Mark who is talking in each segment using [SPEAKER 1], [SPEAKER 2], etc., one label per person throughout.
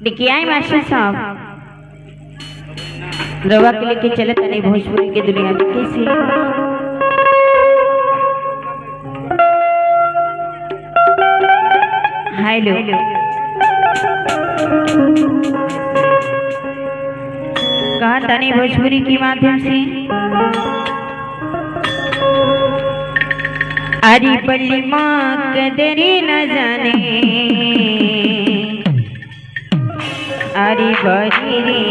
[SPEAKER 1] देखिए आई मास्टर साहब रवा के लेके चले तने भोजपुरी के दुनिया में कैसे हेलो कहा तने भोजपुरी के माध्यम से अरे बल्ली माँ कदरी न जाने अरे बड़ी रे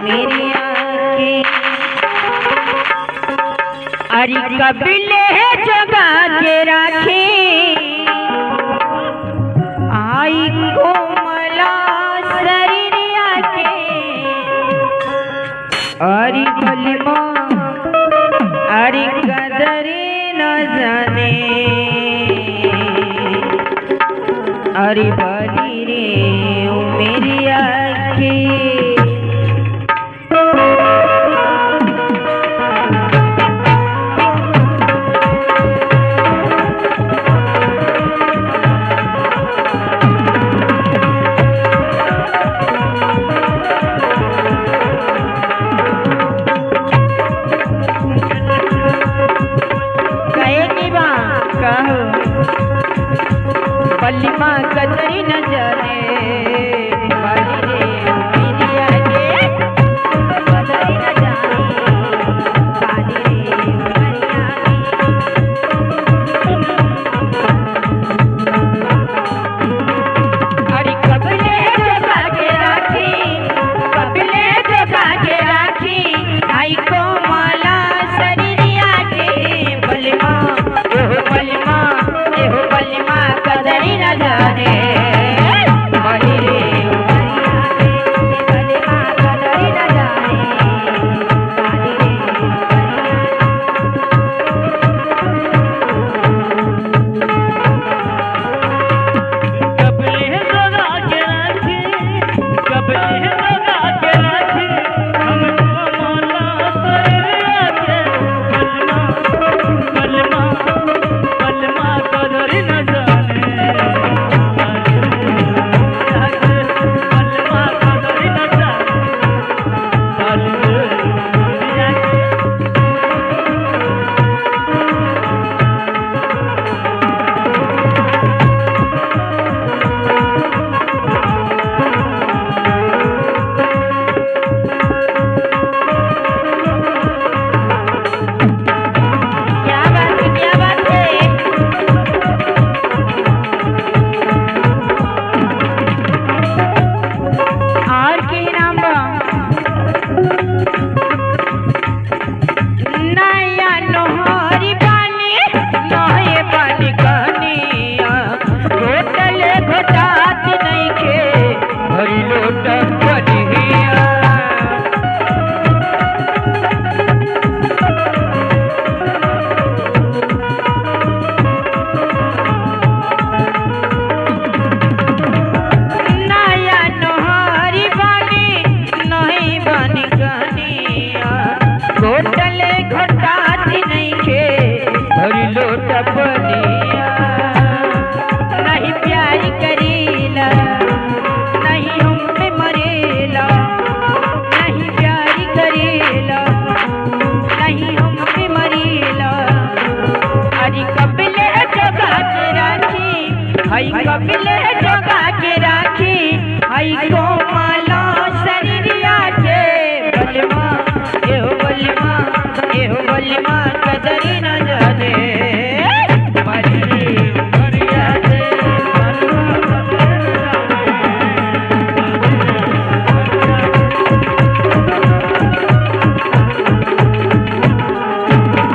[SPEAKER 1] मेरी आँखें अरे कबिले जगा के राखे आई कोमला शरीरिया के अरे बल्ली माँ अरे कदरी न जाने अरे बड़ी रे मेरी आँखें बल्ली माँ कदरी न जाने बड़ी रे मेरी आँखें कदरी न जाने बड़ी रे मेरी आँखें अरे कबिले जगा के राखी कबिले जगा के राखी आई कोमला शरीरिया के बल्ली माँ एहो बल्ली माँ कदरी न जाने बड़ी रे बल्ली माँ कदरी न जाने बड़ी रे कबले जगा के राखी कबले जगा के राखी हमको मौला शरीरिया के बल्ली माँ कदरी न नहीं प्यार करेला नहीं हम पे मरेला नहीं प्यार करेला नहीं हम पे मरेला अरे कबिले जगा के राखी हई कबिले जगा के राखी हई कोमल